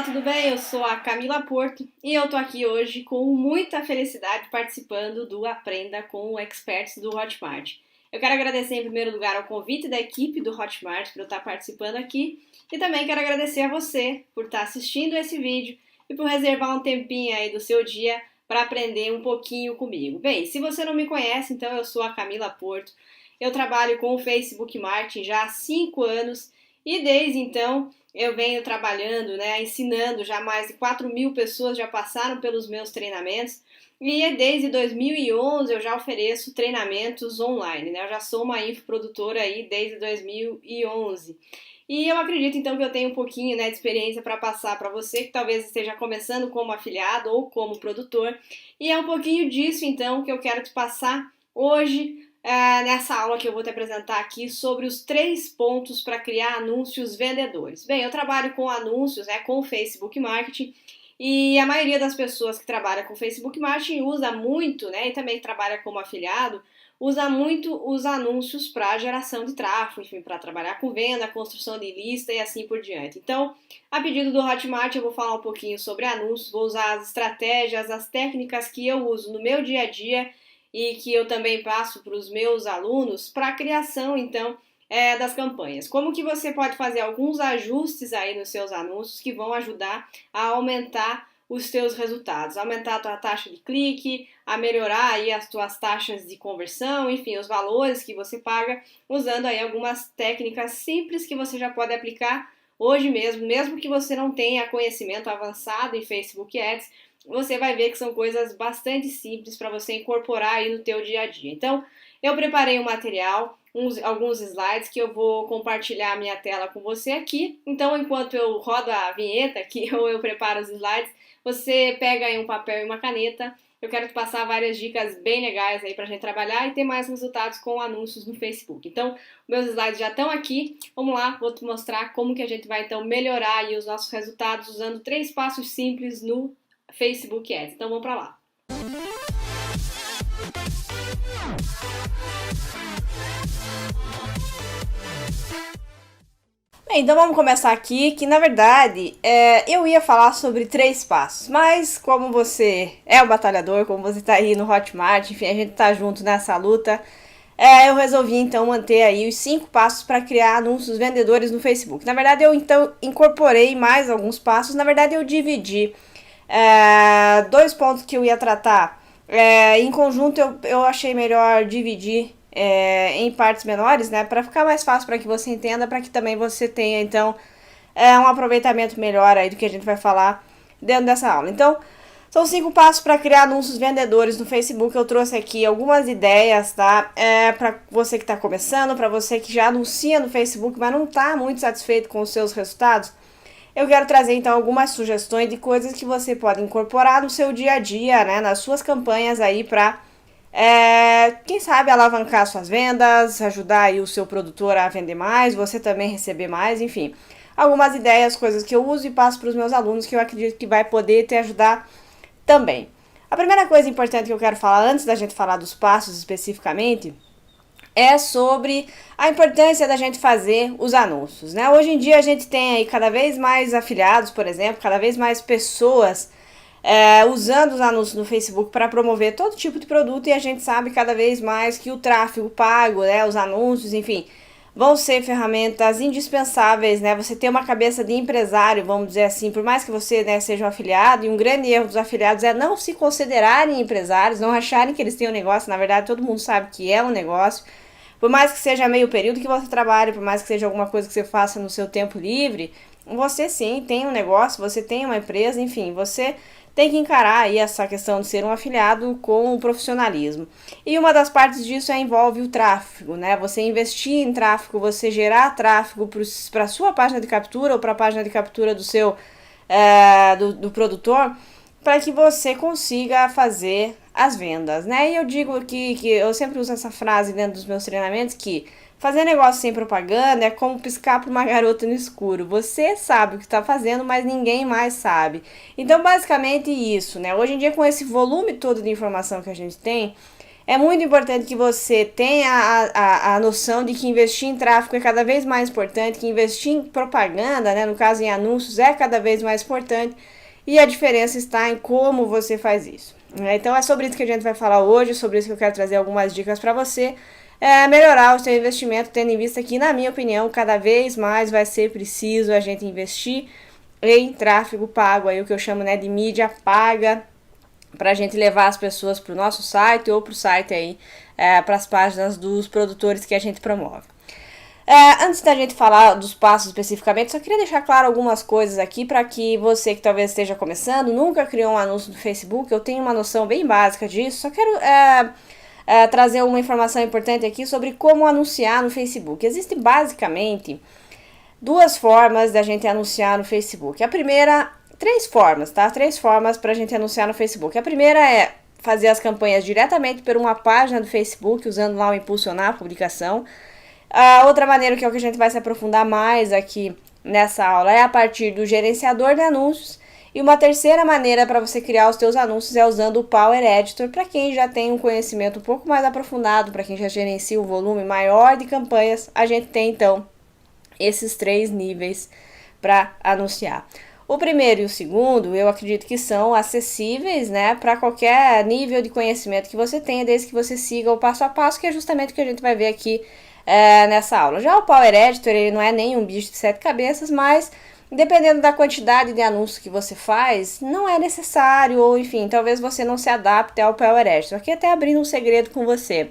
tudo bem? Eu sou a Camila Porto e eu tô aqui hoje com muita felicidade participando do Aprenda com o Experts do Hotmart. Eu quero agradecer em primeiro lugar ao convite da equipe do Hotmart para eu estar participando aqui e também quero agradecer a você por estar assistindo esse vídeo e por reservar um tempinho aí do seu dia para aprender um pouquinho comigo. Bem, se você não me conhece, então eu sou a Camila Porto, eu trabalho com o Facebook Marketing já há 5 anos e desde então eu venho trabalhando, ensinando, já mais de 4.000 pessoas já passaram pelos meus treinamentos e desde 2011 eu já ofereço treinamentos online, Eu já sou uma infoprodutora aí desde 2011. E eu acredito então que eu tenho um pouquinho, de experiência para passar para você que talvez esteja começando como afiliado ou como produtor. E é um pouquinho disso então que eu quero te passar hoje, nessa aula que eu vou te apresentar aqui sobre os 3 pontos para criar anúncios vendedores. Bem, eu trabalho com anúncios, com o Facebook Marketing, e a maioria das pessoas que trabalham com Facebook Marketing usa muito, e também trabalha como afiliado, usa muito os anúncios para geração de tráfego, enfim, para trabalhar com venda, construção de lista e assim por diante. Então, a pedido do Hotmart, eu vou falar um pouquinho sobre anúncios, vou usar as estratégias, as técnicas que eu uso no meu dia a dia e que eu também passo para os meus alunos para a criação, então, das campanhas. Como que você pode fazer alguns ajustes aí nos seus anúncios que vão ajudar a aumentar os teus resultados, aumentar a tua taxa de clique, a melhorar aí as tuas taxas de conversão, enfim, os valores que você paga, usando aí algumas técnicas simples que você já pode aplicar hoje mesmo que você não tenha conhecimento avançado em Facebook Ads, você vai ver que são coisas bastante simples para você incorporar aí no teu dia a dia. Então, eu preparei um material, alguns slides que eu vou compartilhar a minha tela com você aqui. Então, enquanto eu rodo a vinheta aqui ou eu preparo os slides, você pega aí um papel e uma caneta. Eu quero te passar várias dicas bem legais aí pra gente trabalhar e ter mais resultados com anúncios no Facebook. Então, meus slides já estão aqui. Vamos lá, vou te mostrar como que a gente vai então melhorar aí os nossos resultados usando 3 passos simples no Facebook Ads. Então vamos para lá. Bem, então vamos começar aqui, que na verdade eu ia falar sobre 3 passos, mas como você é o batalhador, como você tá aí no Hotmart, enfim, a gente tá junto nessa luta, eu resolvi então manter aí os 5 passos para criar anúncios vendedores no Facebook. Na verdade eu então incorporei mais alguns passos, na verdade eu dividi 2 pontos que eu ia tratar em conjunto, eu achei melhor dividir em partes menores, para ficar mais fácil para que você entenda, para que também você tenha então um aproveitamento melhor aí do que a gente vai falar dentro dessa aula. Então, são 5 passos para criar anúncios vendedores no Facebook. Eu trouxe aqui algumas ideias, tá? Para você que está começando, para você que já anuncia no Facebook, mas não está muito satisfeito com os seus resultados. Eu quero trazer então algumas sugestões de coisas que você pode incorporar no seu dia a dia, nas suas campanhas aí para, quem sabe, alavancar suas vendas, ajudar aí o seu produtor a vender mais, você também receber mais, enfim. Algumas ideias, coisas que eu uso e passo para os meus alunos que eu acredito que vai poder te ajudar também. A primeira coisa importante que eu quero falar, antes da gente falar dos passos especificamente, é sobre a importância da gente fazer os anúncios, Hoje em dia a gente tem aí cada vez mais afiliados, por exemplo, cada vez mais pessoas usando os anúncios no Facebook para promover todo tipo de produto e a gente sabe cada vez mais que o tráfego pago, os anúncios, enfim, vão ser ferramentas indispensáveis, Você ter uma cabeça de empresário, vamos dizer assim, por mais que você, seja um afiliado, e um grande erro dos afiliados é não se considerarem empresários, não acharem que eles têm um negócio, na verdade todo mundo sabe que é um negócio. Por mais que seja meio período que você trabalhe, por mais que seja alguma coisa que você faça no seu tempo livre, você sim tem um negócio, você tem uma empresa, enfim, você tem que encarar aí essa questão de ser um afiliado com o profissionalismo. E uma das partes disso envolve o tráfego, Você investir em tráfego, você gerar tráfego para a sua página de captura ou para a página de captura do seu do produtor, para que você consiga fazer as vendas, E eu digo que eu sempre uso essa frase dentro dos meus treinamentos, que fazer negócio sem propaganda é como piscar para uma garota no escuro. Você sabe o que está fazendo, mas ninguém mais sabe. Então, basicamente isso, Hoje em dia, com esse volume todo de informação que a gente tem, É muito importante que você tenha a noção de que investir em tráfego é cada vez mais importante, que investir em propaganda, né, no caso em anúncios, é cada vez mais importante, e a diferença está em como você faz isso. Então é sobre isso que a gente vai falar hoje, sobre isso que eu quero trazer algumas dicas para você melhorar o seu investimento, tendo em vista que, na minha opinião, cada vez mais vai ser preciso a gente investir em tráfego pago, aí o que eu chamo, né, de mídia paga, para a gente levar as pessoas para o nosso site ou para o site aí, para as páginas dos produtores que a gente promove. Antes da gente falar dos passos especificamente, só queria deixar claro algumas coisas aqui para que você que talvez esteja começando, nunca criou um anúncio no Facebook, eu tenho uma noção bem básica disso, só quero trazer uma informação importante aqui sobre como anunciar no Facebook. Existem basicamente duas formas da gente anunciar no Facebook. A primeira, três formas, tá? Três formas pra gente anunciar no Facebook. A primeira é fazer as campanhas diretamente por uma página do Facebook, usando lá o impulsionar a publicação. A outra maneira, que é o que a gente vai se aprofundar mais aqui nessa aula, é a partir do gerenciador de anúncios. E uma terceira maneira para você criar os seus anúncios é usando o Power Editor, para quem já tem um conhecimento um pouco mais aprofundado, para quem já gerencia um volume maior de campanhas, a gente tem então esses três níveis para anunciar. O primeiro e o segundo, eu acredito que são acessíveis, né, para qualquer nível de conhecimento que você tenha, desde que você siga o passo a passo, que é justamente o que a gente vai ver aqui nessa aula. Já o Power Editor, ele não é nem um bicho de sete cabeças, mas dependendo da quantidade de anúncios que você faz, não é necessário, ou enfim, talvez você não se adapte ao Power Editor. Aqui até abrindo um segredo com você.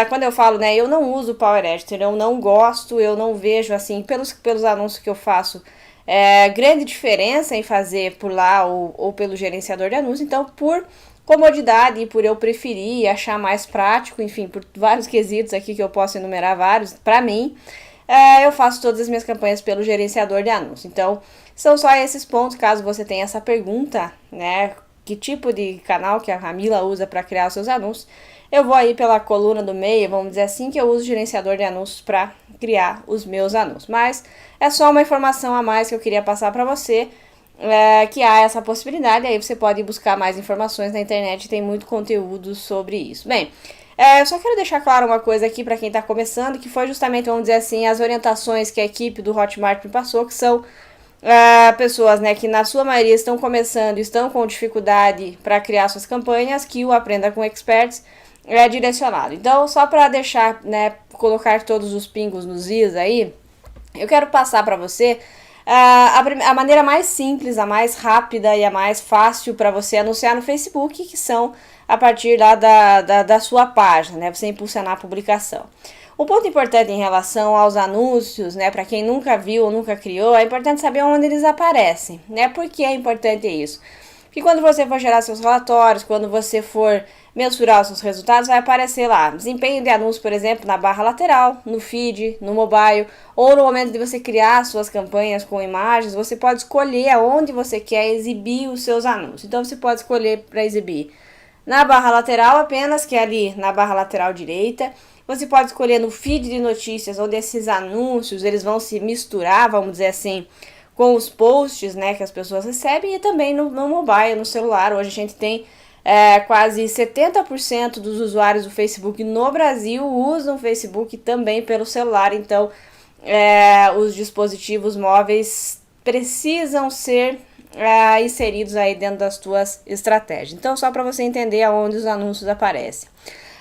Quando eu falo, né, eu não uso o Power Editor, eu não gosto, eu não vejo, assim, pelos anúncios que eu faço, grande diferença em fazer por lá ou pelo gerenciador de anúncios. Então, por comodidade e por eu preferir e achar mais prático, enfim, por vários quesitos aqui que eu posso enumerar vários, pra mim, eu faço todas as minhas campanhas pelo gerenciador de anúncios. Então, são só esses pontos, caso você tenha essa pergunta, né, que tipo de canal que a Camila usa para criar os seus anúncios, eu vou aí pela coluna do meio, vamos dizer assim, que eu uso o gerenciador de anúncios para criar os meus anúncios. Mas é só uma informação a mais que eu queria passar para você, que há essa possibilidade, aí você pode buscar mais informações na internet, tem muito conteúdo sobre isso. Bem, eu só quero deixar claro uma coisa aqui para quem está começando, que foi justamente, vamos dizer assim, as orientações que a equipe do Hotmart me passou, que são pessoas, né, que na sua maioria estão começando, estão com dificuldade para criar suas campanhas, que o Aprenda com Experts é direcionado. Então, só para deixar, né, colocar todos os pingos nos is aí, eu quero passar para você a maneira mais simples, a mais rápida e a mais fácil para você anunciar no Facebook, que são a partir lá da sua página, né, você impulsionar a publicação. Um ponto importante em relação aos anúncios, né, para quem nunca viu ou nunca criou, é importante saber onde eles aparecem, né? Por que é importante isso? Porque quando você for gerar seus relatórios, quando você for mensurar os seus resultados, vai aparecer lá desempenho de anúncio, por exemplo, na barra lateral, no feed, no mobile, ou no momento de você criar suas campanhas com imagens, você pode escolher aonde você quer exibir os seus anúncios. Então você pode escolher para exibir na barra lateral apenas, que é ali na barra lateral direita. Você pode escolher no feed de notícias, onde esses anúncios eles vão se misturar, vamos dizer assim, com os posts, né, que as pessoas recebem, e também no mobile, no celular. Hoje a gente tem quase 70% dos usuários do Facebook no Brasil usam o Facebook também pelo celular. Então, os dispositivos móveis precisam ser inseridos aí dentro das tuas estratégias. Então, só para você entender aonde os anúncios aparecem.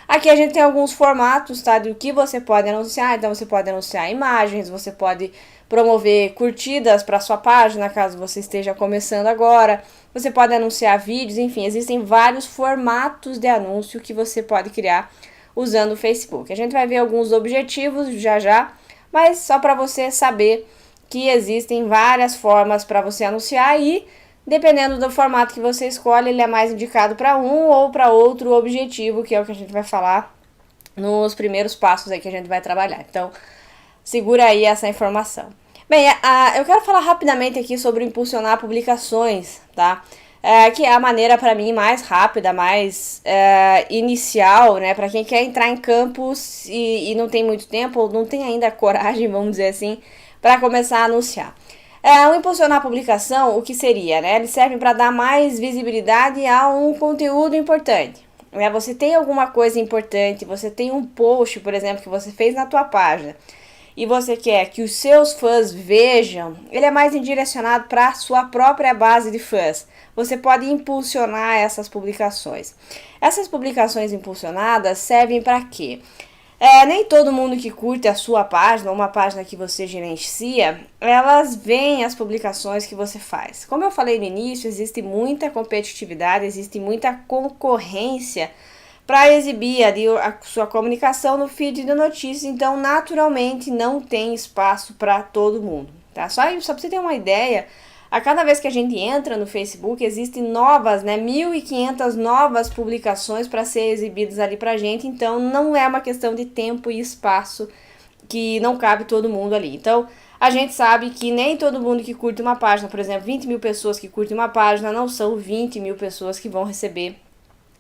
Aqui a gente tem alguns formatos, tá, do que você pode anunciar. Então você pode anunciar imagens, você pode promover curtidas para sua página, caso você esteja começando agora. Você pode anunciar vídeos, enfim, existem vários formatos de anúncio que você pode criar usando o Facebook. A gente vai ver alguns objetivos já, mas só para você saber que existem várias formas para você anunciar e dependendo do formato que você escolhe, ele é mais indicado para um ou para outro objetivo, que é o que a gente vai falar nos primeiros passos aí que a gente vai trabalhar. Então, segura aí essa informação. Bem, eu quero falar rapidamente aqui sobre impulsionar publicações, tá? Que é a maneira, para mim, mais rápida, mais inicial, né? Para quem quer entrar em campos e não tem muito tempo, ou não tem ainda coragem, vamos dizer assim, para começar a anunciar. O impulsionar a publicação, o que seria, né? Ele serve para dar mais visibilidade a um conteúdo importante. né? Você tem alguma coisa importante, você tem um post, por exemplo, que você fez na tua página e você quer que os seus fãs vejam, ele é mais direcionado para a sua própria base de fãs. Você pode impulsionar essas publicações. Essas publicações impulsionadas servem para quê? Nem todo mundo que curte a sua página, ou uma página que você gerencia, elas veem as publicações que você faz. Como eu falei no início, existe muita competitividade, existe muita concorrência para exibir ali a sua comunicação no feed de notícias, então naturalmente não tem espaço para todo mundo, tá? Só para você ter uma ideia, a cada vez que a gente entra no Facebook, existem novas, 1.500 novas publicações para ser exibidas ali pra gente, então não é uma questão de tempo e espaço que não cabe todo mundo ali. Então, a gente sabe que nem todo mundo que curte uma página, por exemplo, 20 mil pessoas que curtem uma página, não são 20 mil pessoas que vão receber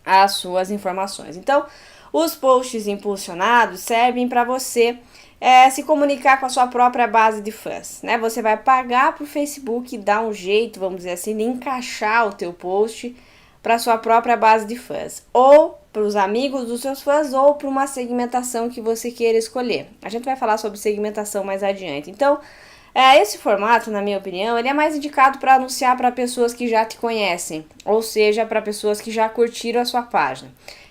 as suas informações. Então, os posts impulsionados servem para você se comunicar com a sua própria base de fãs, né? Você vai pagar para o Facebook dar um jeito, vamos dizer assim, de encaixar o teu post para a sua própria base de fãs, ou para os amigos dos seus fãs, ou para uma segmentação que você queira escolher. A gente vai falar sobre segmentação mais adiante. Então, esse formato, na minha opinião, ele é mais indicado para anunciar para pessoas que já te conhecem, ou seja, para pessoas que já curtiram a sua página.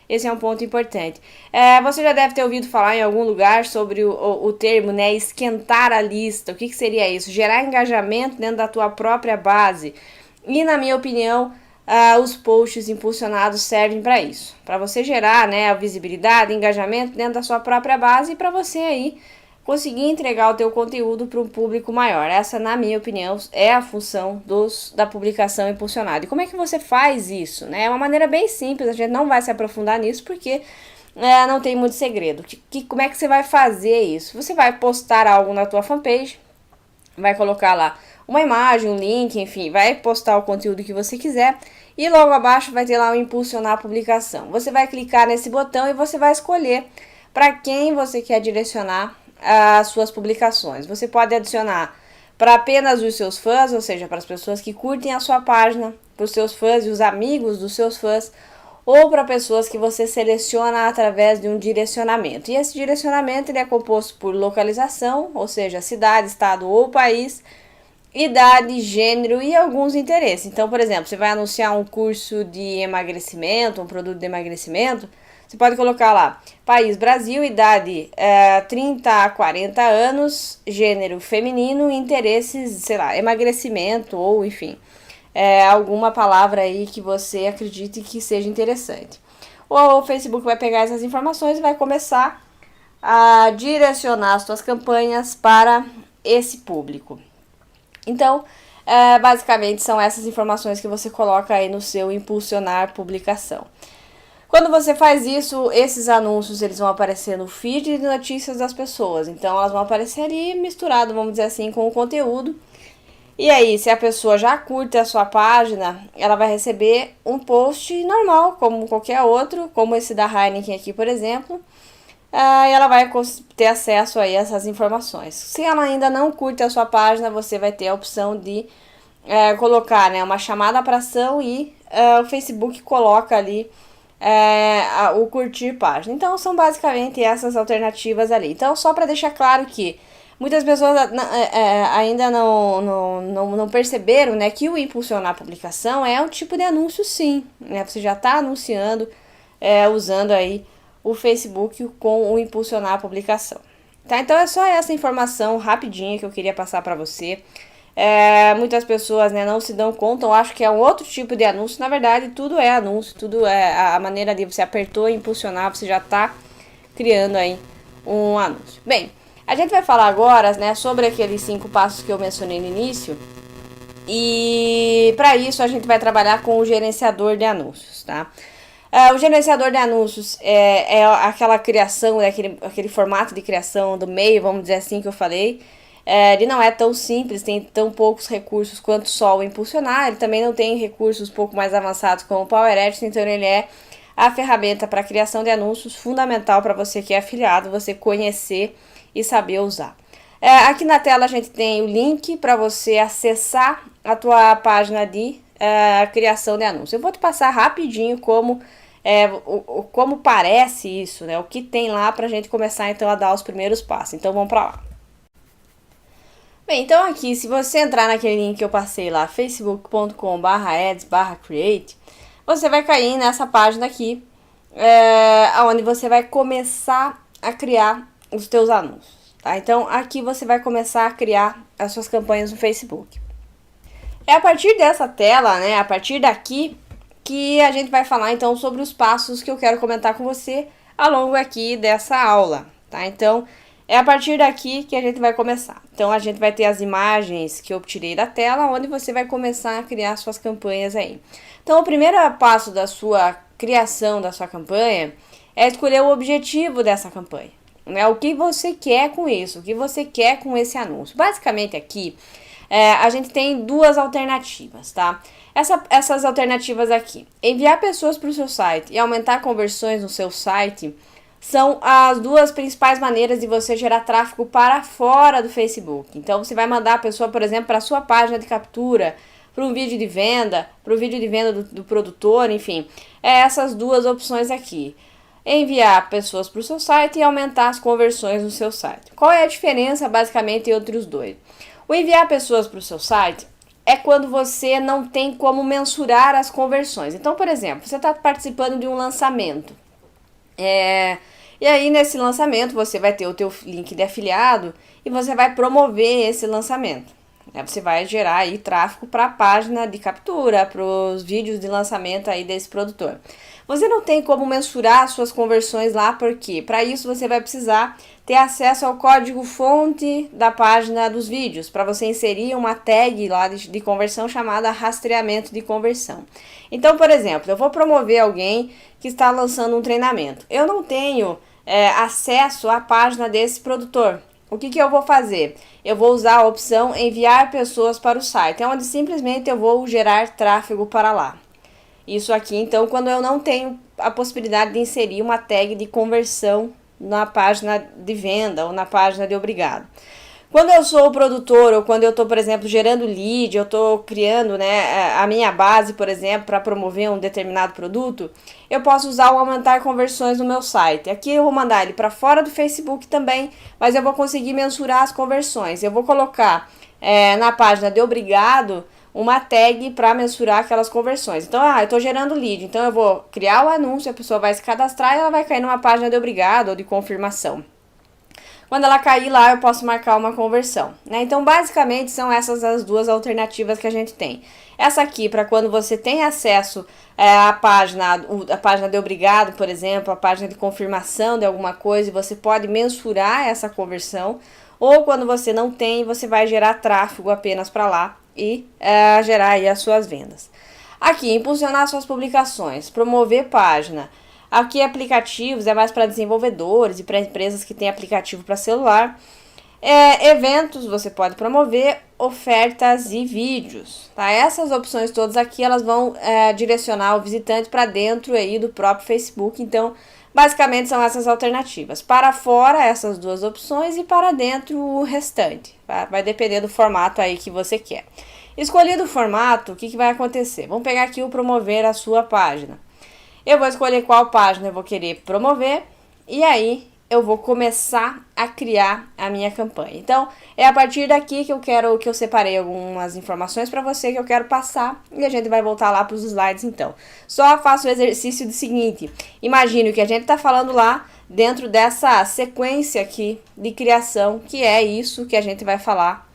Esse é um ponto importante. Você já deve ter ouvido falar em algum lugar sobre o termo, esquentar a lista. O que seria isso? Gerar engajamento dentro da tua própria base. E, na minha opinião, os posts impulsionados servem para isso. Para você gerar a visibilidade, engajamento dentro da sua própria base e para você aí conseguir entregar o teu conteúdo para um público maior. Essa, na minha opinião, é a função da publicação impulsionada. E como é que você faz isso? É uma maneira bem simples, a gente não vai se aprofundar nisso porque não tem muito segredo. Como é que você vai fazer isso? Você vai postar algo na tua fanpage, vai colocar lá uma imagem, um link, enfim, vai postar o conteúdo que você quiser e logo abaixo vai ter lá o impulsionar a publicação. Você vai clicar nesse botão e você vai escolher para quem você quer direcionar as suas publicações. Você pode adicionar para apenas os seus fãs, ou seja, para as pessoas que curtem a sua página, para os seus fãs e os amigos dos seus fãs, ou para pessoas que você seleciona através de um direcionamento. E esse direcionamento ele é composto por localização, ou seja, cidade, estado ou país, idade, gênero e alguns interesses. Então, por exemplo, você vai anunciar um curso de emagrecimento, um produto de emagrecimento, você pode colocar lá, país Brasil, idade 30 a 40 anos, gênero feminino, interesses, sei lá, emagrecimento ou enfim, alguma palavra aí que você acredite que seja interessante. O Facebook vai pegar essas informações e vai começar a direcionar as suas campanhas para esse público. Então, basicamente são essas informações que você coloca aí no seu impulsionar publicação. Quando você faz isso, esses anúncios eles vão aparecer no feed de notícias das pessoas. Então, elas vão aparecer ali misturado, vamos dizer assim, com o conteúdo. E aí, se a pessoa já curte a sua página, ela vai receber um post normal, como qualquer outro, como esse da Heineken aqui, por exemplo. E ela vai ter acesso aí a essas informações. Se ela ainda não curte a sua página, você vai ter a opção de colocar uma chamada para ação e o Facebook coloca ali o curtir página. Então, são basicamente essas alternativas ali. Então, só para deixar claro que muitas pessoas ainda não perceberam que o impulsionar a publicação é um tipo de anúncio sim. Você já está anunciando, usando aí o Facebook com o impulsionar a publicação. Tá? Então, é só essa informação rapidinha que eu queria passar para você. Muitas pessoas não se dão conta, ou acham que é um outro tipo de anúncio. Na verdade, tudo é anúncio, tudo é a maneira de você apertou e impulsionar, você já está criando aí um anúncio. Bem, a gente vai falar agora sobre aqueles 5 passos que eu mencionei no início. E para isso a gente vai trabalhar com o gerenciador de anúncios, tá? O gerenciador de anúncios é aquela criação, aquele formato de criação do meio, vamos dizer assim, que eu falei. Ele não é tão simples, tem tão poucos recursos quanto só o impulsionar. Ele também não tem recursos um pouco mais avançados como o Power Ads, então ele é a ferramenta para criação de anúncios fundamental para você que é afiliado, você conhecer e saber usar. Aqui na tela a gente tem o link para você acessar a tua página de criação de anúncios. Eu vou te passar rapidinho como como parece isso, né? O que tem lá pra gente começar então a dar os primeiros passos. Então vamos pra lá. Bem, então aqui, se você entrar naquele link que eu passei lá, facebook.com/ads/create, você vai cair nessa página aqui, onde você vai começar a criar os teus anúncios, tá? Então aqui você vai começar a criar as suas campanhas no Facebook. É a partir dessa tela, né, a partir daqui, que a gente vai falar então sobre os passos que eu quero comentar com você ao longo aqui dessa aula, tá? Então, é a partir daqui que a gente vai começar. Então, a gente vai ter as imagens que eu tirei da tela, onde você vai começar a criar suas campanhas aí. Então, o primeiro passo da sua criação da sua campanha é escolher o objetivo dessa campanha, né? O que você quer com isso, o que você quer com esse anúncio. Basicamente aqui, a gente tem duas alternativas, tá? Essas alternativas aqui, enviar pessoas para o seu site e aumentar conversões no seu site, são as duas principais maneiras de você gerar tráfego para fora do Facebook. Então, você vai mandar a pessoa, por exemplo, para a sua página de captura, para um vídeo de venda, para o vídeo de venda do produtor, enfim. Essas duas opções aqui. Enviar pessoas para o seu site e aumentar as conversões no seu site. Qual é a diferença, basicamente, entre os dois? O enviar pessoas para o seu site é quando você não tem como mensurar as conversões. Então, por exemplo, você está participando de um lançamento. E aí, nesse lançamento, você vai ter o teu link de afiliado e você vai promover esse lançamento. Você vai gerar aí tráfego para a página de captura, para os vídeos de lançamento aí desse produtor. Você não tem como mensurar suas conversões lá, porque para isso você vai precisar ter acesso ao código-fonte da página dos vídeos, para você inserir uma tag lá de conversão chamada rastreamento de conversão. Então, por exemplo, eu vou promover alguém que está lançando um treinamento. Eu não tenho acesso à página desse produtor. O que eu vou fazer? Eu vou usar a opção enviar pessoas para o site, onde simplesmente eu vou gerar tráfego para lá. Isso aqui, então, quando eu não tenho a possibilidade de inserir uma tag de conversão na página de venda ou na página de obrigado. Quando eu sou o produtor ou quando eu estou, por exemplo, gerando lead, eu estou criando, né, a minha base, por exemplo, para promover um determinado produto, eu posso usar o aumentar conversões no meu site. Aqui eu vou mandar ele para fora do Facebook também, mas eu vou conseguir mensurar as conversões. Eu vou colocar na página de obrigado uma tag para mensurar aquelas conversões. Então, eu estou gerando lead, então eu vou criar o anúncio, a pessoa vai se cadastrar e ela vai cair numa página de obrigado ou de confirmação. Quando ela cair lá, eu posso marcar uma conversão, né? Então, basicamente, são essas as duas alternativas que a gente tem. Essa aqui, para quando você tem acesso à página de obrigado, por exemplo, a página de confirmação de alguma coisa, e você pode mensurar essa conversão. Ou quando você não tem, você vai gerar tráfego apenas para lá e gerar aí as suas vendas. Aqui, impulsionar suas publicações, promover página. Aqui, aplicativos é mais para desenvolvedores e para empresas que têm aplicativo para celular. Eventos, você pode promover, ofertas e vídeos. Tá? Essas opções todas aqui, elas vão direcionar o visitante para dentro aí do próprio Facebook. Então, basicamente são essas alternativas. Para fora, essas duas opções, e para dentro, o restante. Tá? Vai depender do formato aí que você quer. Escolhido o formato, o que vai acontecer? Vamos pegar aqui o promover a sua página. Eu vou escolher qual página eu vou querer promover e aí eu vou começar a criar a minha campanha. Então, é a partir daqui que eu separei algumas informações para você que eu quero passar e a gente vai voltar lá para os slides então. Só faço o exercício do seguinte: imagine o que a gente está falando lá dentro dessa sequência aqui de criação, que é isso que a gente vai falar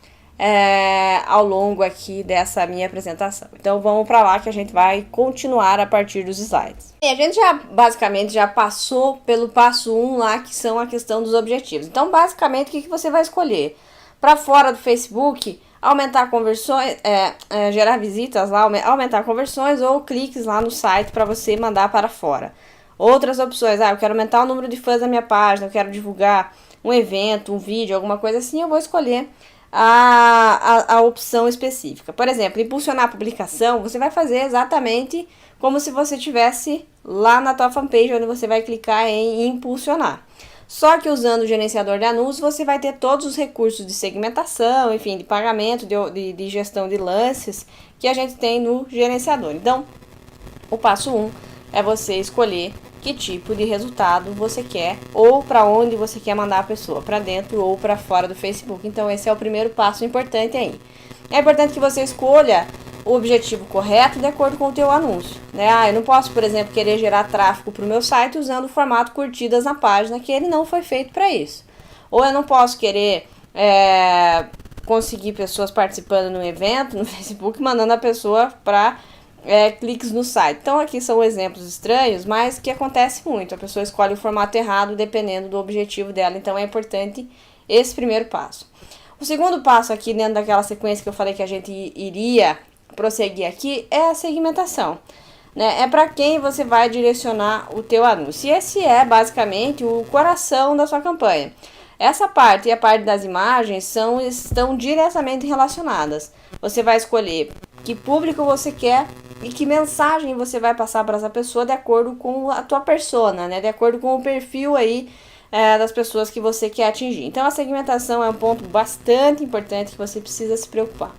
ao longo aqui dessa minha apresentação. Então vamos para lá que a gente vai continuar a partir dos slides. E a gente basicamente já passou pelo passo 1 lá, que são a questão dos objetivos. Então basicamente o que você vai escolher? Para fora do Facebook, aumentar conversões, gerar visitas lá, aumentar conversões ou cliques lá no site para você mandar para fora. Outras opções, eu quero aumentar o número de fãs da minha página, eu quero divulgar um evento, um vídeo, alguma coisa assim, eu vou escolher a opção específica. Por exemplo, impulsionar a publicação, você vai fazer exatamente como se você estivesse lá na tua fanpage, onde você vai clicar em impulsionar. Só que usando o gerenciador de anúncios, você vai ter todos os recursos de segmentação, enfim, de pagamento, de gestão de lances que a gente tem no gerenciador. Então, o passo 1 é você escolher que tipo de resultado você quer ou para onde você quer mandar a pessoa, para dentro ou para fora do Facebook. Então esse é o primeiro passo importante aí. É importante que você escolha o objetivo correto de acordo com o teu anúncio, né? Eu não posso, por exemplo, querer gerar tráfego para o meu site usando o formato curtidas na página, que ele não foi feito para isso. Ou eu não posso querer conseguir pessoas participando no evento no Facebook, mandando a pessoa para cliques no site. Então aqui são exemplos estranhos, mas que acontece muito. A pessoa escolhe o formato errado dependendo do objetivo dela. Então é importante esse primeiro passo. O segundo passo aqui, dentro daquela sequência que eu falei que a gente iria prosseguir aqui, é a segmentação, né? É para quem você vai direcionar o teu anúncio. E esse é basicamente o coração da sua campanha. Essa parte e a parte das imagens estão diretamente relacionadas. Você vai escolher que público você quer e que mensagem você vai passar para essa pessoa de acordo com a tua persona, né? De acordo com o perfil aí das pessoas que você quer atingir. Então a segmentação é um ponto bastante importante que você precisa se preocupar.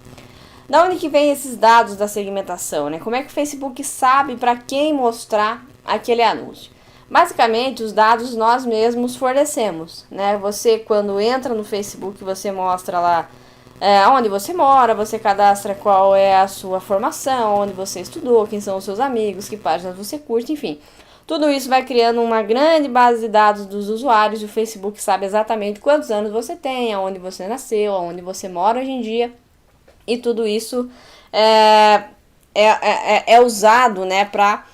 Da onde que vem esses dados da segmentação, né? Como é que o Facebook sabe para quem mostrar aquele anúncio? Basicamente, os dados nós mesmos fornecemos, né? Você, quando entra no Facebook, você mostra lá onde você mora, você cadastra qual é a sua formação, onde você estudou, quem são os seus amigos, que páginas você curte, enfim. Tudo isso vai criando uma grande base de dados dos usuários e o Facebook sabe exatamente quantos anos você tem, aonde você nasceu, aonde você mora hoje em dia. E tudo isso é usado, né, para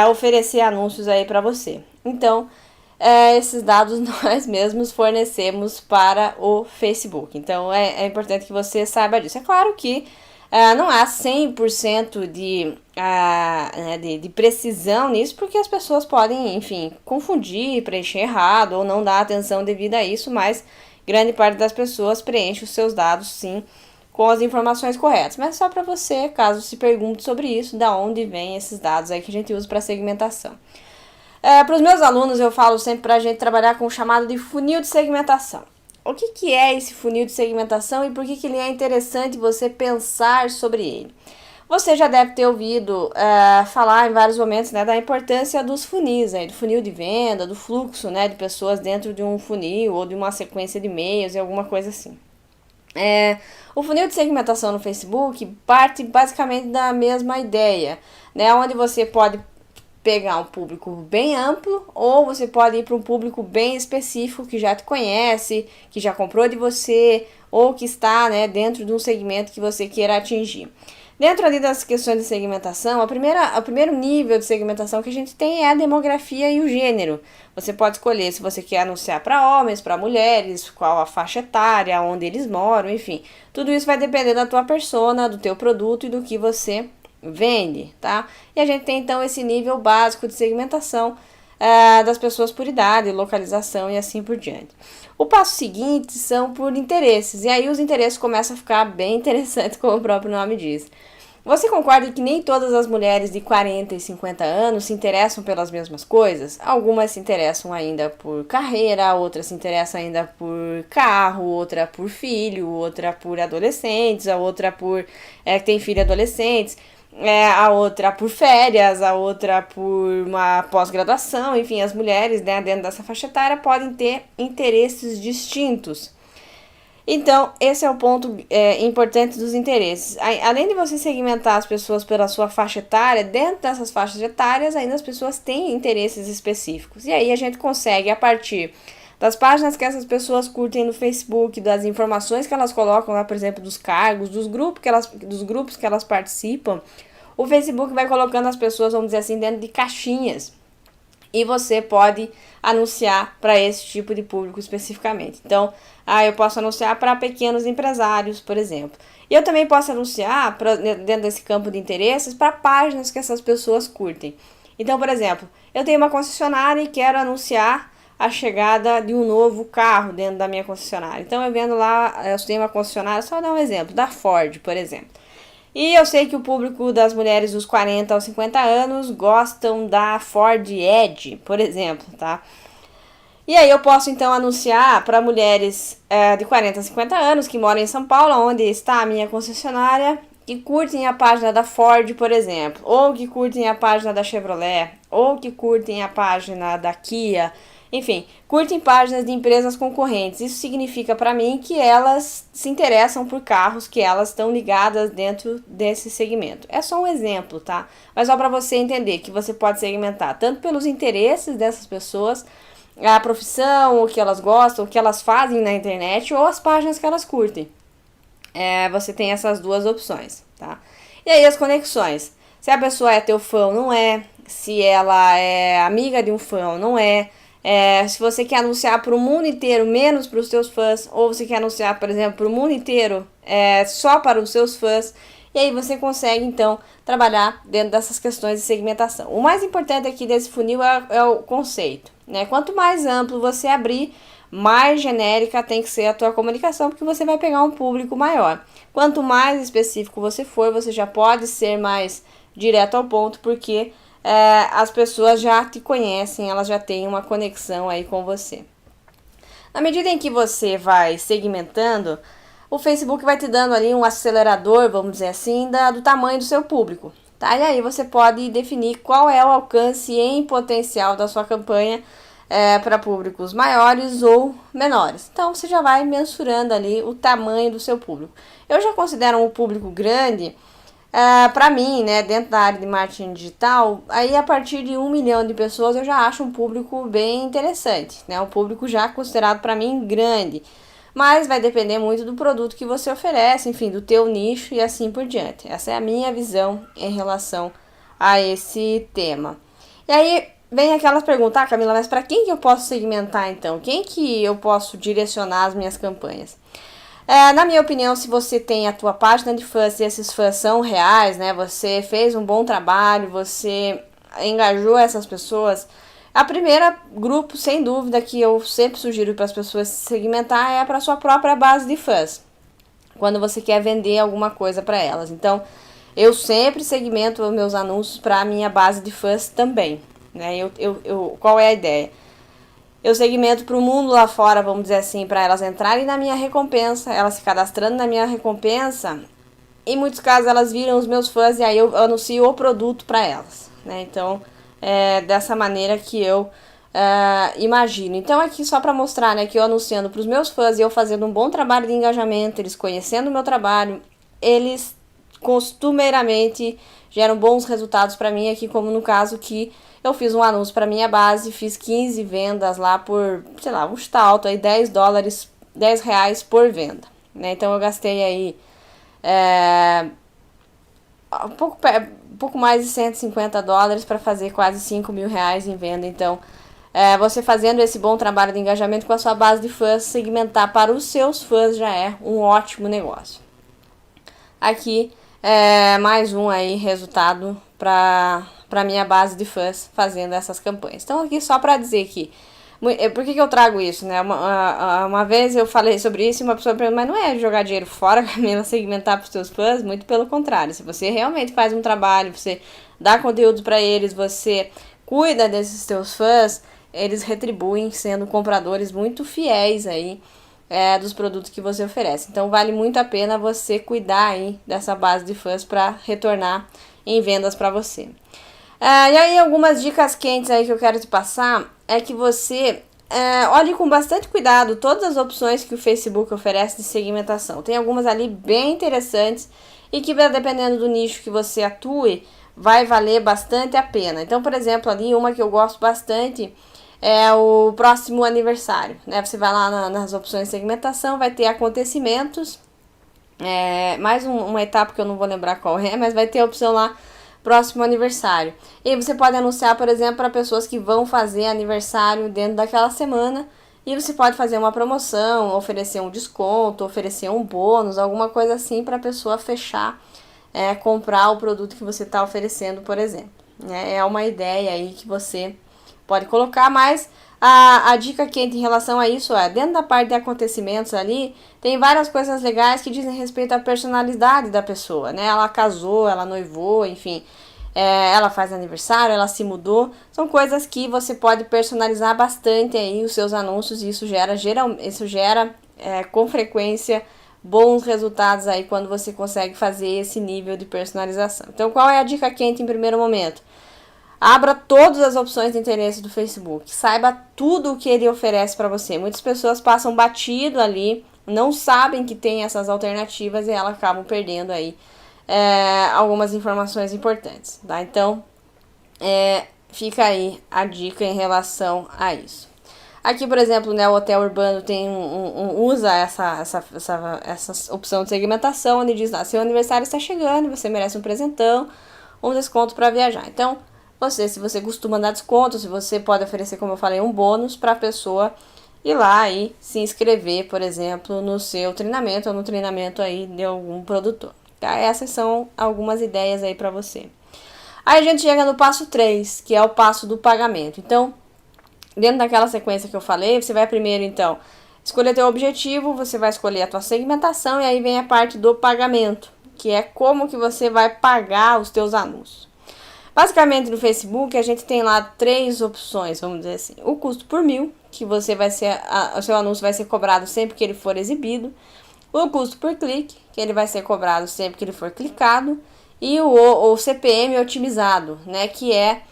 oferecer anúncios aí para você. Então, esses dados nós mesmos fornecemos para o Facebook. Então, é importante que você saiba disso. É claro que não há 100% de precisão nisso, porque as pessoas podem, enfim, confundir, preencher errado ou não dar atenção devida a isso, mas grande parte das pessoas preenche os seus dados, sim, com as informações corretas. Mas só para você, caso se pergunte sobre isso, da onde vem esses dados aí que a gente usa para segmentação. Para os meus alunos, eu falo sempre para a gente trabalhar com o chamado de funil de segmentação. O que é esse funil de segmentação e por que ele é interessante você pensar sobre ele? Você já deve ter ouvido falar em vários momentos, né, da importância dos funis, do funil de venda, do fluxo, né, de pessoas dentro de um funil ou de uma sequência de e-mails e alguma coisa assim. O funil de segmentação no Facebook parte basicamente da mesma ideia, né, onde você pode pegar um público bem amplo ou você pode ir para um público bem específico que já te conhece, que já comprou de você ou que está, né, dentro de um segmento que você queira atingir. Dentro ali das questões de segmentação, o primeiro nível de segmentação que a gente tem é a demografia e o gênero. Você pode escolher se você quer anunciar para homens, para mulheres, qual a faixa etária, onde eles moram, enfim. Tudo isso vai depender da tua persona, do teu produto e do que você vende, tá? E a gente tem então esse nível básico de segmentação das pessoas por idade, localização e assim por diante. O passo seguinte são por interesses, e aí os interesses começam a ficar bem interessantes, como o próprio nome diz. Você concorda que nem todas as mulheres de 40 e 50 anos se interessam pelas mesmas coisas? Algumas se interessam ainda por carreira, outras se interessam ainda por carro, outra por filho, outra por adolescentes, a outra por tem filho adolescentes. A outra por férias, a outra por uma pós-graduação, enfim, as mulheres, né, dentro dessa faixa etária podem ter interesses distintos. Então, esse é o ponto importante dos interesses. Além de você segmentar as pessoas pela sua faixa etária, dentro dessas faixas etárias ainda as pessoas têm interesses específicos. E aí a gente consegue, a partir das páginas que essas pessoas curtem no Facebook, das informações que elas colocam lá, por exemplo, dos cargos, dos grupos que elas participam, o Facebook vai colocando as pessoas, vamos dizer assim, dentro de caixinhas. E você pode anunciar para esse tipo de público especificamente. Então, eu posso anunciar para pequenos empresários, por exemplo. E eu também posso anunciar, dentro desse campo de interesses, para páginas que essas pessoas curtem. Então, por exemplo, eu tenho uma concessionária e quero anunciar a chegada de um novo carro dentro da minha concessionária. Então, eu vendo lá, eu tenho uma concessionária, só dar um exemplo, da Ford, por exemplo. E eu sei que o público das mulheres dos 40 aos 50 anos gostam da Ford Edge, por exemplo, tá? E aí eu posso então anunciar para mulheres de 40 a 50 anos que moram em São Paulo, onde está a minha concessionária, que curtem a página da Ford, por exemplo, ou que curtem a página da Chevrolet, ou que curtem a página da Kia, enfim, curtem páginas de empresas concorrentes. Isso significa para mim que elas se interessam por carros, que elas estão ligadas dentro desse segmento. É só um exemplo, tá? Mas só para você entender que você pode segmentar tanto pelos interesses dessas pessoas, a profissão, o que elas gostam, o que elas fazem na internet, ou as páginas que elas curtem. Você tem essas duas opções, tá? E aí as conexões. Se a pessoa é teu fã ou não é, se ela é amiga de um fã ou não é, se você quer anunciar para o mundo inteiro, menos para os seus fãs, ou você quer anunciar, por exemplo, para o mundo inteiro, só para os seus fãs, e aí você consegue, então, trabalhar dentro dessas questões de segmentação. O mais importante aqui desse funil é o conceito, né? Quanto mais amplo você abrir, mais genérica tem que ser a tua comunicação, porque você vai pegar um público maior. Quanto mais específico você for, você já pode ser mais direto ao ponto, porque as pessoas já te conhecem, elas já têm uma conexão aí com você. Na medida em que você vai segmentando, o Facebook vai te dando ali um acelerador, vamos dizer assim, do tamanho do seu público, tá? E aí você pode definir qual é o alcance em potencial da sua campanha para públicos maiores ou menores. Então você já vai mensurando ali o tamanho do seu público. Eu já considero um público grande, para mim, né, dentro da área de marketing digital, aí a partir de 1 milhão de pessoas eu já acho um público bem interessante, né, um público já considerado para mim grande. Mas vai depender muito do produto que você oferece, enfim, do teu nicho e assim por diante. Essa é a minha visão em relação a esse tema. E aí vem aquelas perguntas, Camila, mas para quem que eu posso segmentar então? Quem que eu posso direcionar as minhas campanhas? Na minha opinião, se você tem a tua página de fãs e esses fãs são reais, né? Você fez um bom trabalho, você engajou essas pessoas. A primeira grupo, sem dúvida, que eu sempre sugiro para as pessoas segmentar é para sua própria base de fãs, quando você quer vender alguma coisa para elas. Então, eu sempre segmento os meus anúncios para a minha base de fãs também, né? Qual é a ideia? Eu segmento para o mundo lá fora, vamos dizer assim, para elas entrarem na minha recompensa, elas se cadastrando na minha recompensa. Em muitos casos elas viram os meus fãs e aí eu anuncio o produto para elas, né? Então, dessa maneira que eu imagino. Então aqui só para mostrar, né, que eu anunciando para os meus fãs e eu fazendo um bom trabalho de engajamento, eles conhecendo o meu trabalho, eles costumeiramente geram bons resultados para mim, aqui como no caso que eu fiz um anúncio para minha base, fiz 15 vendas lá por, sei lá, um chuta alto aí, R$10 por venda, né? Então eu gastei aí um pouco mais de $150 para fazer quase R$5.000 em venda. Então, você fazendo esse bom trabalho de engajamento com a sua base de fãs, segmentar para os seus fãs já é um ótimo negócio. Aqui, mais um aí resultado para minha base de fãs fazendo essas campanhas. Então, aqui só para dizer que por que eu trago isso, né? Uma vez eu falei sobre isso e uma pessoa perguntou, mas não é jogar dinheiro fora, Camila, segmentar para os seus fãs? Muito pelo contrário. Se você realmente faz um trabalho, você dá conteúdo para eles, você cuida desses seus fãs, eles retribuem sendo compradores muito fiéis aí dos produtos que você oferece. Então vale muito a pena você cuidar aí dessa base de fãs para retornar em vendas para você. E aí algumas dicas quentes aí que eu quero te passar é que você olhe com bastante cuidado todas as opções que o Facebook oferece de segmentação. Tem algumas ali bem interessantes e que, dependendo do nicho que você atue, vai valer bastante a pena. Então, por exemplo, ali uma que eu gosto bastante é o próximo aniversário, né? Você vai lá nas opções de segmentação, vai ter acontecimentos, mais uma etapa que eu não vou lembrar qual é, mas vai ter a opção lá, próximo aniversário. E você pode anunciar, por exemplo, para pessoas que vão fazer aniversário dentro daquela semana, e você pode fazer uma promoção, oferecer um desconto, oferecer um bônus, alguma coisa assim para a pessoa fechar, comprar o produto que você está oferecendo, por exemplo. É uma ideia aí que você pode colocar, mas a dica quente em relação a isso dentro da parte de acontecimentos ali, tem várias coisas legais que dizem respeito à personalidade da pessoa, né? Ela casou, ela noivou, enfim, ela faz aniversário, ela se mudou. São coisas que você pode personalizar bastante aí os seus anúncios e isso gera com frequência bons resultados aí quando você consegue fazer esse nível de personalização. Então, qual é a dica quente em primeiro momento? Abra todas as opções de interesse do Facebook. Saiba tudo o que ele oferece para você. Muitas pessoas passam batido ali, não sabem que tem essas alternativas e elas acabam perdendo aí algumas informações importantes, tá? Então, fica aí a dica em relação a isso. Aqui, por exemplo, né, o Hotel Urbano tem usa essa opção de segmentação, onde diz lá, seu aniversário está chegando e você merece um presentão, um desconto para viajar. Então, se você costuma dar desconto, se você pode oferecer, como eu falei, um bônus para a pessoa ir lá e se inscrever, por exemplo, no seu treinamento ou no treinamento aí de algum produtor. Tá? Essas são algumas ideias aí para você. Aí a gente chega no passo 3, que é o passo do pagamento. Então, dentro daquela sequência que eu falei, você vai primeiro, então, escolher teu objetivo, você vai escolher a tua segmentação e aí vem a parte do pagamento, que é como que você vai pagar os teus anúncios. Basicamente, no Facebook, a gente tem lá 3 opções, vamos dizer assim. O custo por 1000, que você vai ser, o seu anúncio vai ser cobrado sempre que ele for exibido. O custo por clique, que ele vai ser cobrado sempre que ele for clicado. E o CPM otimizado, né, que é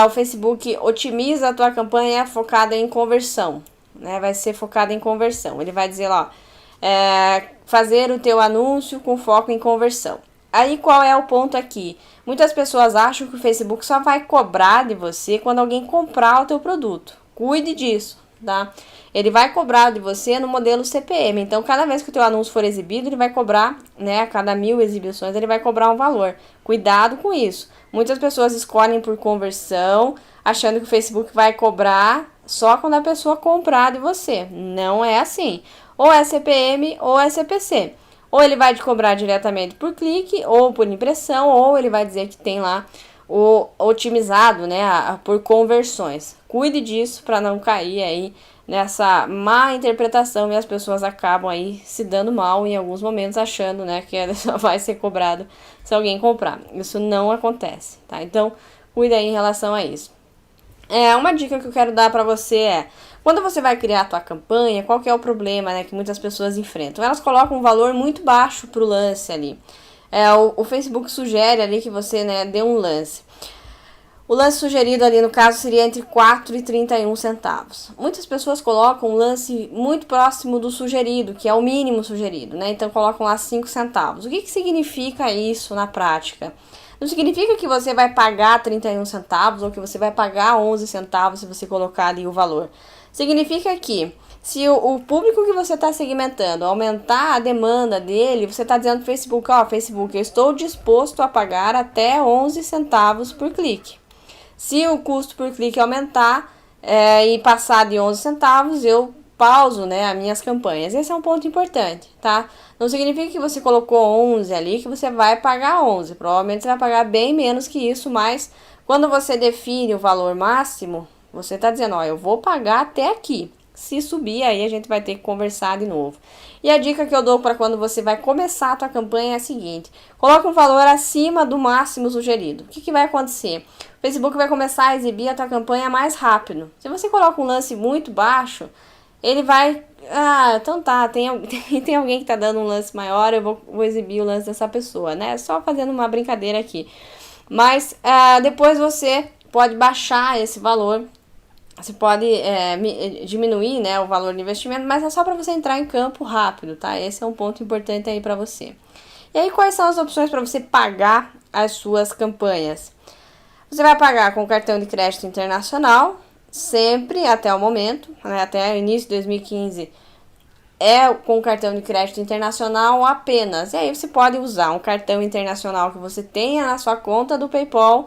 o Facebook otimiza a tua campanha focada em conversão, né, vai ser focada em conversão. Ele vai dizer lá, fazer o teu anúncio com foco em conversão. Aí qual é o ponto aqui? Muitas pessoas acham que o Facebook só vai cobrar de você quando alguém comprar o teu produto. Cuide disso, tá? Ele vai cobrar de você no modelo CPM. Então, cada vez que o teu anúncio for exibido, ele vai cobrar, né? A cada 1000 exibições, ele vai cobrar um valor. Cuidado com isso. Muitas pessoas escolhem por conversão, achando que o Facebook vai cobrar só quando a pessoa comprar de você. Não é assim. Ou é CPM ou é CPC. Ou ele vai te cobrar diretamente por clique, ou por impressão, ou ele vai dizer que tem lá o otimizado, né, por conversões. Cuide disso para não cair aí nessa má interpretação e as pessoas acabam aí se dando mal em alguns momentos, achando, né, que só vai ser cobrado se alguém comprar. Isso não acontece, tá? Então, cuide aí em relação a isso. Uma dica que eu quero dar para você é, quando você vai criar a tua campanha, qual que é o problema, né, que muitas pessoas enfrentam? Elas colocam um valor muito baixo pro lance ali. O Facebook sugere ali que você, né, dê um lance. O lance sugerido ali, no caso, seria entre 4 e 31 centavos. Muitas pessoas colocam um lance muito próximo do sugerido, que é o mínimo sugerido, né? Então, colocam lá 5 centavos. O que significa isso na prática? Não significa que você vai pagar 31 centavos ou que você vai pagar 11 centavos se você colocar ali o valor. Significa que se o público que você está segmentando aumentar a demanda dele, você está dizendo para o Facebook, Facebook, eu estou disposto a pagar até 11 centavos por clique. Se o custo por clique aumentar e passar de 11 centavos, eu pauso, né, as minhas campanhas. Esse é um ponto importante, tá? Não significa que você colocou 11 ali, que você vai pagar 11. Provavelmente você vai pagar bem menos que isso, mas quando você define o valor máximo, você está dizendo, eu vou pagar até aqui. Se subir, aí a gente vai ter que conversar de novo. E a dica que eu dou para quando você vai começar a tua campanha é a seguinte. Coloca um valor acima do máximo sugerido. O que vai acontecer? O Facebook vai começar a exibir a tua campanha mais rápido. Se você coloca um lance muito baixo, ele vai... então tá, tem alguém que tá dando um lance maior, eu vou exibir o lance dessa pessoa, né? Só fazendo uma brincadeira aqui. Mas depois você pode baixar esse valor. Você pode diminuir, né, o valor de investimento, mas é só para você entrar em campo rápido, tá? Esse é um ponto importante aí para você. E aí, quais são as opções para você pagar as suas campanhas? Você vai pagar com cartão de crédito internacional, sempre até o momento, né, até o início de 2015, com cartão de crédito internacional apenas. E aí você pode usar um cartão internacional que você tenha na sua conta do PayPal,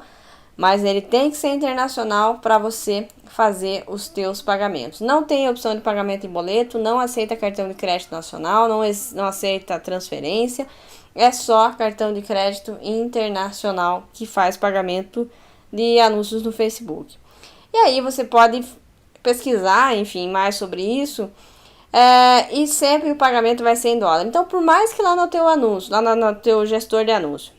mas ele tem que ser internacional para você fazer os teus pagamentos. Não tem opção de pagamento em boleto, não aceita cartão de crédito nacional, não aceita transferência, é só cartão de crédito internacional que faz pagamento de anúncios no Facebook. E aí você pode pesquisar, enfim, mais sobre isso, e sempre o pagamento vai ser em dólar. Então, por mais que lá no teu anúncio, lá no teu gestor de anúncio,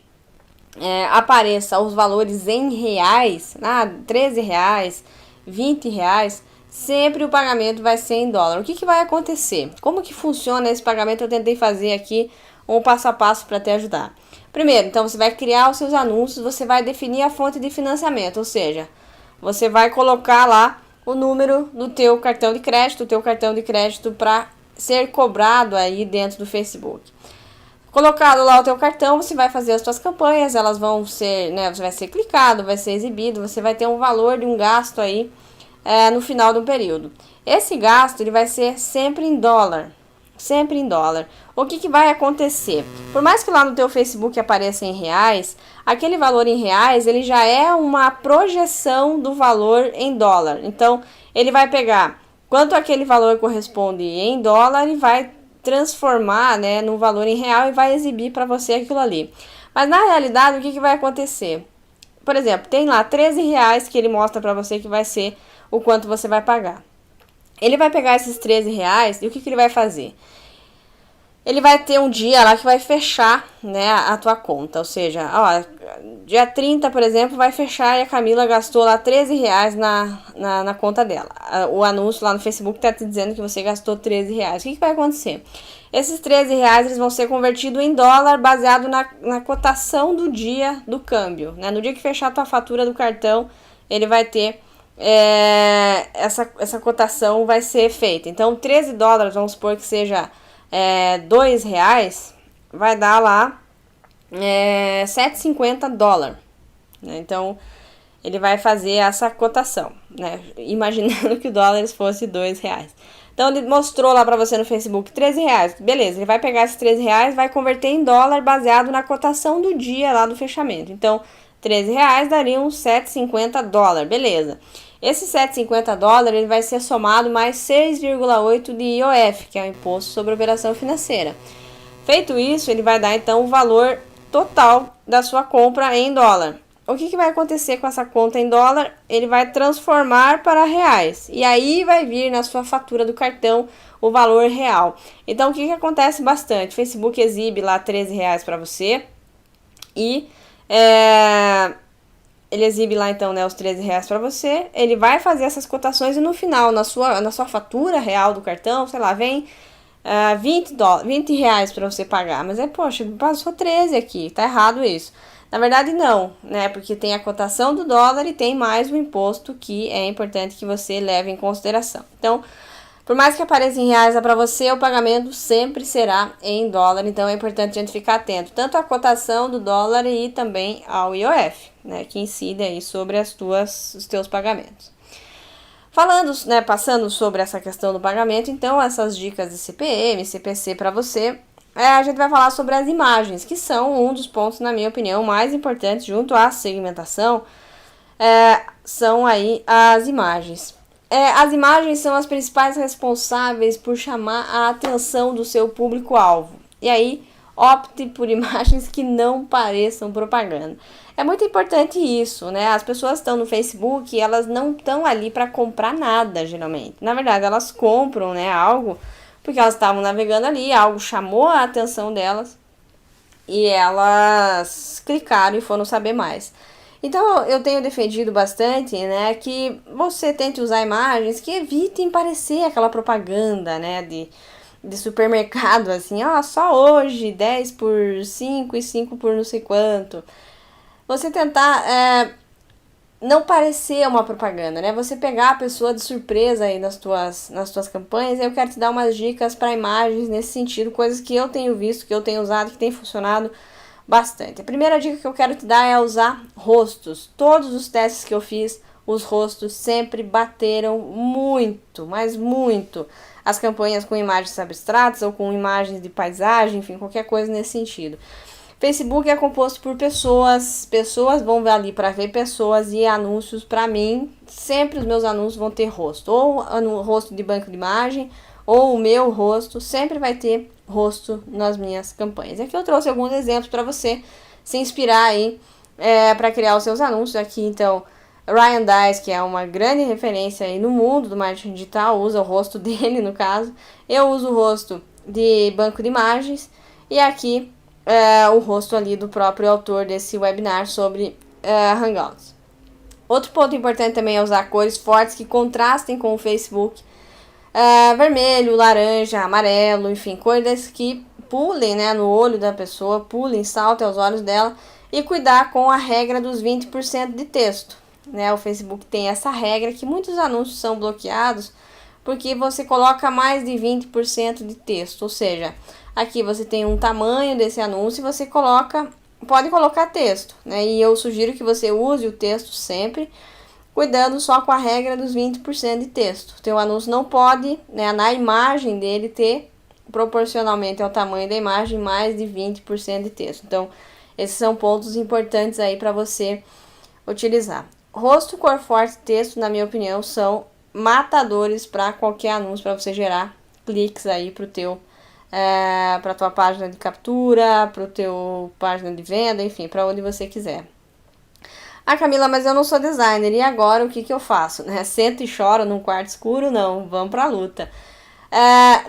apareça os valores em reais, R$13, R$20, sempre o pagamento vai ser em dólar. O que vai acontecer? Como que funciona esse pagamento? Eu tentei fazer aqui um passo a passo para te ajudar. Primeiro, então você vai criar os seus anúncios, você vai definir a fonte de financiamento, ou seja, você vai colocar lá o número do teu cartão de crédito, para ser cobrado aí dentro do Facebook. Colocado lá o teu cartão, você vai fazer as suas campanhas, elas vão ser, né, você vai ser clicado, vai ser exibido, você vai ter um valor de um gasto aí no final do período. Esse gasto ele vai ser sempre em dólar. Sempre em dólar. O que vai acontecer? Por mais que lá no teu Facebook apareça em reais, aquele valor em reais ele já é uma projeção do valor em dólar. Então, ele vai pegar quanto aquele valor corresponde em dólar e vai transformar, né, no valor em real e vai exibir para você aquilo ali. Mas na realidade, o que vai acontecer? Por exemplo, tem lá 13 reais que ele mostra para você que vai ser o quanto você vai pagar. Ele vai pegar esses 13 reais e o que ele vai fazer? Ele vai ter um dia lá que vai fechar, né, a tua conta. Ou seja, ó, dia 30, por exemplo, vai fechar e a Camila gastou lá 13 reais na conta dela. O anúncio lá no Facebook está te dizendo que você gastou 13 reais. O que vai acontecer? Esses 13 reais eles vão ser convertidos em dólar baseado na cotação do dia do câmbio. Né? No dia que fechar a tua fatura do cartão, ele vai ter... essa cotação vai ser feita. Então, 13 dólares, vamos supor que seja 2 reais, vai dar lá 7,50 dólar. Né? Então, ele vai fazer essa cotação, né? Imaginando que o dólar fosse 2 reais. Então, ele mostrou lá para você no Facebook 13 reais. Beleza, ele vai pegar esses 13 reais, vai converter em dólar baseado na cotação do dia lá do fechamento. Então, 13 reais dariam 7,50 dólar, beleza. Esse 7,50 dólar ele vai ser somado mais 6,8 de IOF, que é o Imposto sobre Operação Financeira. Feito isso, ele vai dar então o valor total da sua compra em dólar. O que vai acontecer com essa conta em dólar? Ele vai transformar para reais. E aí vai vir na sua fatura do cartão o valor real. Então, o que acontece bastante? O Facebook exibe lá 13 reais para você e... ele exibe lá então, né, os 13 reais para você, ele vai fazer essas cotações e no final, na sua fatura real do cartão, sei lá, vem 20 reais para você pagar, mas poxa, passou 13 aqui, tá errado isso. Na verdade não, né, porque tem a cotação do dólar e tem mais o imposto que é importante que você leve em consideração. Então, por mais que apareça em reais para você, o pagamento sempre será em dólar, então é importante a gente ficar atento, tanto à cotação do dólar e também ao IOF, né, que incide aí sobre os teus pagamentos. Falando, né, passando sobre essa questão do pagamento, então essas dicas de CPM, CPC para você, a gente vai falar sobre as imagens, que são um dos pontos, na minha opinião, mais importantes junto à segmentação, são aí as imagens. As imagens são as principais responsáveis por chamar a atenção do seu público-alvo. E aí, opte por imagens que não pareçam propaganda. É muito importante isso, né? As pessoas estão no Facebook e elas não estão ali para comprar nada, geralmente. Na verdade, elas compram, né, algo porque elas estavam navegando ali, algo chamou a atenção delas e elas clicaram e foram saber mais. Então, eu tenho defendido bastante, né, que você tente usar imagens que evitem parecer aquela propaganda, né, de supermercado, assim, só hoje, 10 por 5 e 5 por não sei quanto. Você tentar não parecer uma propaganda, né, você pegar a pessoa de surpresa aí nas tuas campanhas. Eu quero te dar umas dicas para imagens nesse sentido, coisas que eu tenho visto, que eu tenho usado, que tem funcionado bastante. A primeira dica que eu quero te dar é usar rostos. Todos os testes que eu fiz, os rostos sempre bateram muito, mas muito, as campanhas com imagens abstratas ou com imagens de paisagem, enfim, qualquer coisa nesse sentido. Facebook é composto por pessoas vão ali para ver pessoas e anúncios. Para mim, sempre os meus anúncios vão ter rosto, ou no rosto de banco de imagem, ou o meu rosto, sempre vai ter rosto nas minhas campanhas. Aqui eu trouxe alguns exemplos para você se inspirar aí para criar os seus anúncios. Aqui então, Ryan Deiss, que é uma grande referência aí no mundo do marketing digital, usa o rosto dele no caso. Eu uso o rosto de banco de imagens e aqui o rosto ali do próprio autor desse webinar sobre Hangouts. Outro ponto importante também é usar cores fortes que contrastem com o Facebook. Vermelho, laranja, amarelo, enfim, cores que pulem, né, no olho da pessoa, pulem, saltem aos olhos dela. E cuidar com a regra dos 20% de texto, né? O Facebook tem essa regra que muitos anúncios são bloqueados porque você coloca mais de 20% de texto, ou seja, aqui você tem um tamanho desse anúncio e você pode colocar texto, né? E eu sugiro que você use o texto sempre, cuidando só com a regra dos 20% de texto. O teu anúncio não pode, né, na imagem dele ter, proporcionalmente ao tamanho da imagem, mais de 20% de texto. Então, esses são pontos importantes aí para você utilizar. Rosto, cor forte, texto, na minha opinião, são matadores para qualquer anúncio, para você gerar cliques aí para tua página de captura, para o teu página de venda, enfim, para onde você quiser. Camila, mas eu não sou designer, e agora o que eu faço? Né? Sento e choro num quarto escuro? Não, vamos para a luta.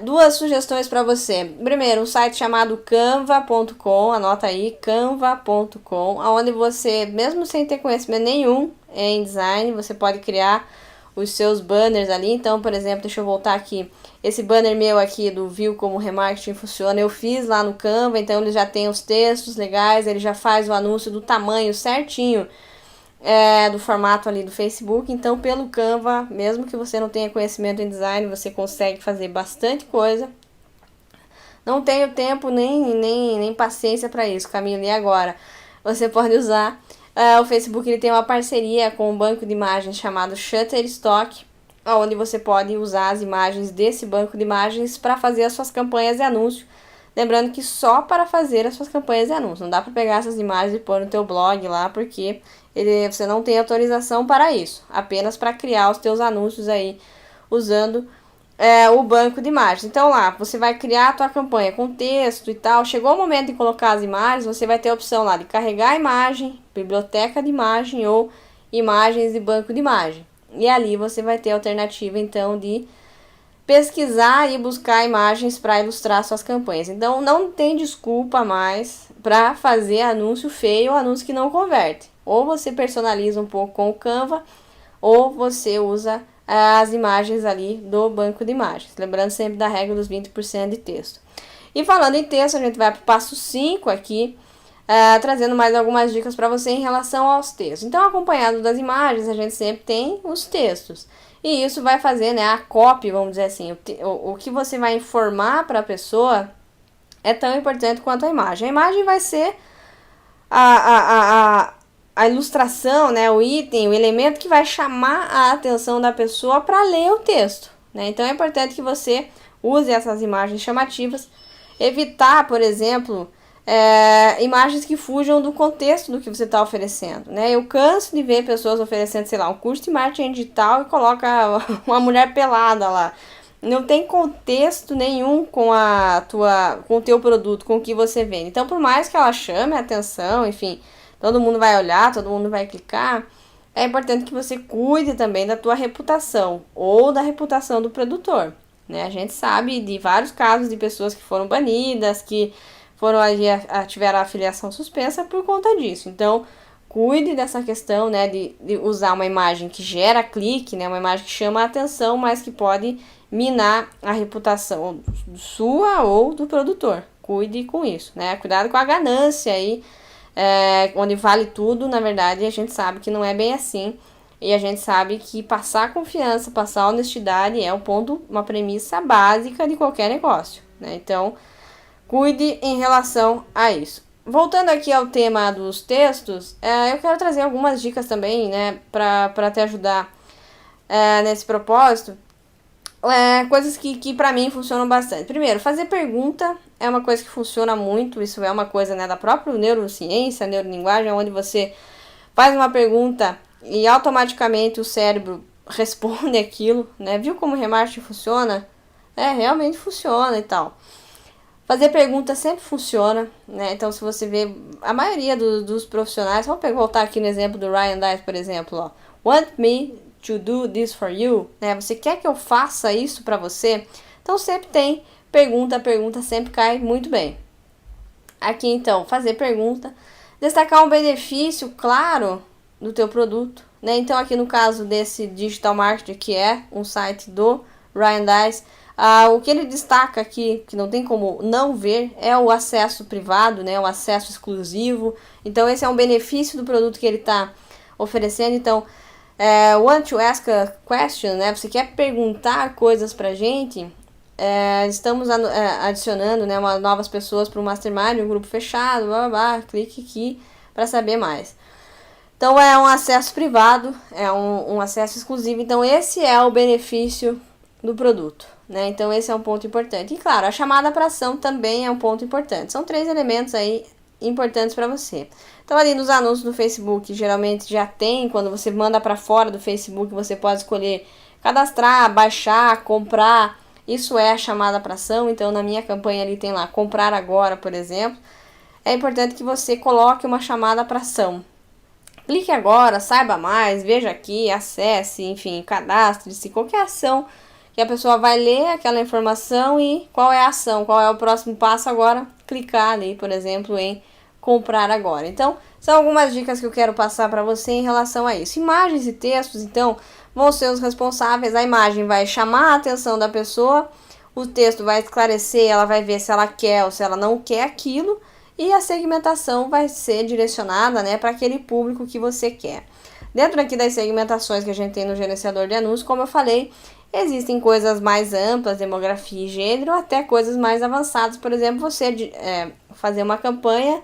Duas sugestões para você. Primeiro, um site chamado canva.com, anota aí, canva.com, onde você, mesmo sem ter conhecimento nenhum em design, você pode criar os seus banners ali. Então, por exemplo, deixa eu voltar aqui, esse banner meu aqui do Viu Como Remarketing Funciona, eu fiz lá no Canva, então ele já tem os textos legais, ele já faz o anúncio do tamanho certinho, do formato ali do Facebook. Então, pelo Canva, mesmo que você não tenha conhecimento em design, você consegue fazer bastante coisa. Não tenho tempo nem paciência para isso, Camila, e agora? Você pode usar, o Facebook ele tem uma parceria com um banco de imagens chamado Shutterstock, onde você pode usar as imagens desse banco de imagens para fazer as suas campanhas de anúncio. Lembrando que só para fazer as suas campanhas de anúncio. Não dá para pegar essas imagens e pôr no teu blog lá, porque você não tem autorização para isso. Apenas para criar os teus anúncios aí, usando o banco de imagens. Então lá, você vai criar a tua campanha com texto e tal. Chegou o momento de colocar as imagens, você vai ter a opção lá de carregar a imagem, biblioteca de imagem ou imagens de banco de imagem. E ali você vai ter a alternativa, então, de pesquisar e buscar imagens para ilustrar suas campanhas. Então, não tem desculpa mais para fazer anúncio feio ou anúncio que não converte. Ou você personaliza um pouco com o Canva, ou você usa as imagens ali do banco de imagens. Lembrando sempre da regra dos 20% de texto. E falando em texto, a gente vai para o passo 5 aqui, trazendo mais algumas dicas para você em relação aos textos. Então, acompanhado das imagens, a gente sempre tem os textos. E isso vai fazer, né, a copy, vamos dizer assim, o que você vai informar para a pessoa é tão importante quanto a imagem. A imagem vai ser a ilustração, né, o item, o elemento que vai chamar a atenção da pessoa para ler o texto, né? Então, é importante que você use essas imagens chamativas, evitar, por exemplo, imagens que fujam do contexto do que você está oferecendo, né? Eu canso de ver pessoas oferecendo, sei lá, um curso de marketing digital e coloca uma mulher pelada lá. Não tem contexto nenhum com o teu produto, com o que você vende. Então, por mais que ela chame a atenção, enfim, todo mundo vai olhar, todo mundo vai clicar, é importante que você cuide também da tua reputação ou da reputação do produtor, né? A gente sabe de vários casos de pessoas que foram banidas, que tiveram a afiliação suspensa por conta disso. Então, cuide dessa questão, né, de usar uma imagem que gera clique, né, uma imagem que chama a atenção, mas que pode minar a reputação sua ou do produtor. Cuide com isso, né? Cuidado com a ganância aí, onde vale tudo. Na verdade, a gente sabe que não é bem assim. E a gente sabe que passar confiança, passar honestidade é uma premissa básica de qualquer negócio, né? Então, cuide em relação a isso. Voltando aqui ao tema dos textos, eu quero trazer algumas dicas também, né, para te ajudar nesse propósito. Coisas que para mim funcionam bastante. Primeiro, fazer pergunta é uma coisa que funciona muito. Isso é uma coisa, né, da própria neurociência, neurolinguagem, onde você faz uma pergunta e automaticamente o cérebro responde aquilo, né? Viu como o remarketing funciona? Realmente funciona e tal. Fazer pergunta sempre funciona, né? Então, se você vê a maioria dos profissionais, vamos voltar aqui no exemplo do Ryan Dice, por exemplo, ó. Want me to do this for you? Né? Você quer que eu faça isso para você? Então, sempre tem pergunta, a pergunta sempre cai muito bem. Aqui, então, fazer pergunta. Destacar um benefício claro do teu produto, né? Então aqui no caso desse Digital Marketer, que é um site do Ryan Deiss, o que ele destaca aqui, que não tem como não ver, é o acesso privado, né? O acesso exclusivo. Então esse é um benefício do produto que ele está oferecendo. Então, want to ask a question, né? Você quer perguntar coisas pra gente? Estamos adicionando, né, novas pessoas para o Mastermind, um grupo fechado, blá, blá, blá, clique aqui para saber mais. Então é um acesso privado, é um acesso exclusivo. Então esse é o benefício do produto, né? Então esse é um ponto importante. E claro, a chamada para ação também é um ponto importante. São 3 elementos aí importantes para você. Então ali nos anúncios do Facebook, geralmente já tem, quando você manda para fora do Facebook, você pode escolher cadastrar, baixar, comprar. Isso é a chamada para ação. Então na minha campanha ali tem lá comprar agora, por exemplo. É importante que você coloque uma chamada para ação. Clique agora, saiba mais, veja aqui, acesse, enfim, cadastre-se, qualquer ação que a pessoa vai ler aquela informação e qual é a ação, qual é o próximo passo agora, clicar ali, por exemplo, em comprar agora. Então, são algumas dicas que eu quero passar para você em relação a isso. Imagens e textos, então, vão ser os responsáveis. A imagem vai chamar a atenção da pessoa, o texto vai esclarecer, ela vai ver se ela quer ou se ela não quer aquilo, e a segmentação vai ser direcionada, né, para aquele público que você quer. Dentro aqui das segmentações que a gente tem no gerenciador de anúncios, como eu falei, existem coisas mais amplas, demografia e gênero, até coisas mais avançadas. Por exemplo, você fazer uma campanha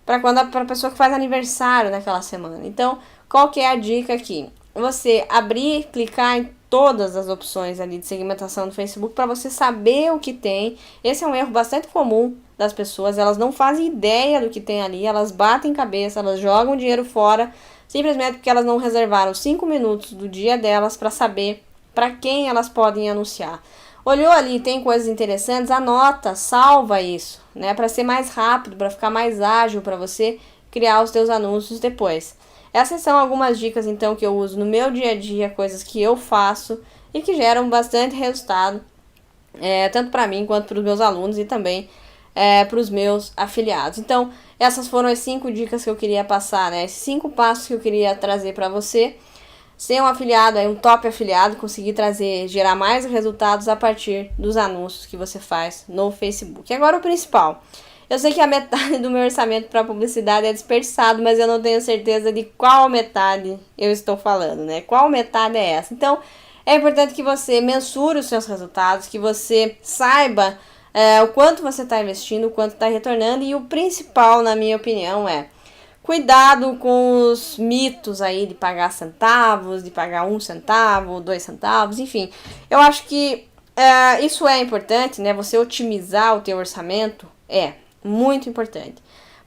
para a pessoa que faz aniversário naquela semana. Então, qual que é a dica aqui? Você abrir, clicar em todas as opções ali de segmentação do Facebook para você saber o que tem. Esse é um erro bastante comum das pessoas, elas não fazem ideia do que tem ali, elas batem cabeça, elas jogam dinheiro fora, simplesmente porque elas não reservaram 5 minutos do dia delas para saber para quem elas podem anunciar. Olhou ali, tem coisas interessantes, anota, salva isso, né, para ser mais rápido, para ficar mais ágil, para você criar os teus anúncios depois. Essas são algumas dicas, então, que eu uso no meu dia a dia, coisas que eu faço e que geram bastante resultado, tanto para mim quanto para os meus alunos e também para os meus afiliados. Então, essas foram as 5 dicas que eu queria passar, né? Esses 5 passos que eu queria trazer para você. Ser um afiliado, um top afiliado, conseguir gerar mais resultados a partir dos anúncios que você faz no Facebook. E agora o principal. Eu sei que a metade do meu orçamento para publicidade é dispersado, mas eu não tenho certeza de qual metade eu estou falando, né? Qual metade é essa? Então, é importante que você mensure os seus resultados, que você saiba o quanto você está investindo, o quanto está retornando. E o principal, na minha opinião, é cuidado com os mitos aí de pagar centavos, de pagar 1 centavo, 2 centavos, enfim. Eu acho que isso é importante, né? Você otimizar o teu orçamento é muito importante.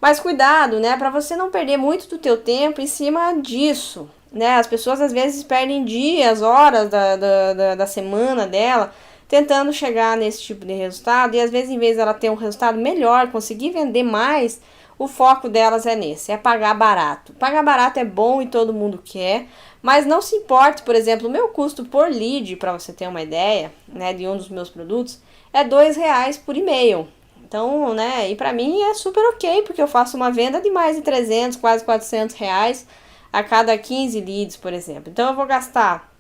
Mas cuidado, né? Para você não perder muito do teu tempo em cima disso, né? As pessoas às vezes perdem dias, horas da semana dela tentando chegar nesse tipo de resultado, e às vezes, em vez dela ter um resultado melhor, conseguir vender mais, o foco delas é nesse, é pagar barato. Pagar barato é bom e todo mundo quer, mas não se importe, por exemplo, o meu custo por lead, para você ter uma ideia, né, de um dos meus produtos, é R$2 por e-mail. Então, né, e para mim é super ok, porque eu faço uma venda de mais de 300, quase R$400 a cada 15 leads, por exemplo. Então eu vou gastar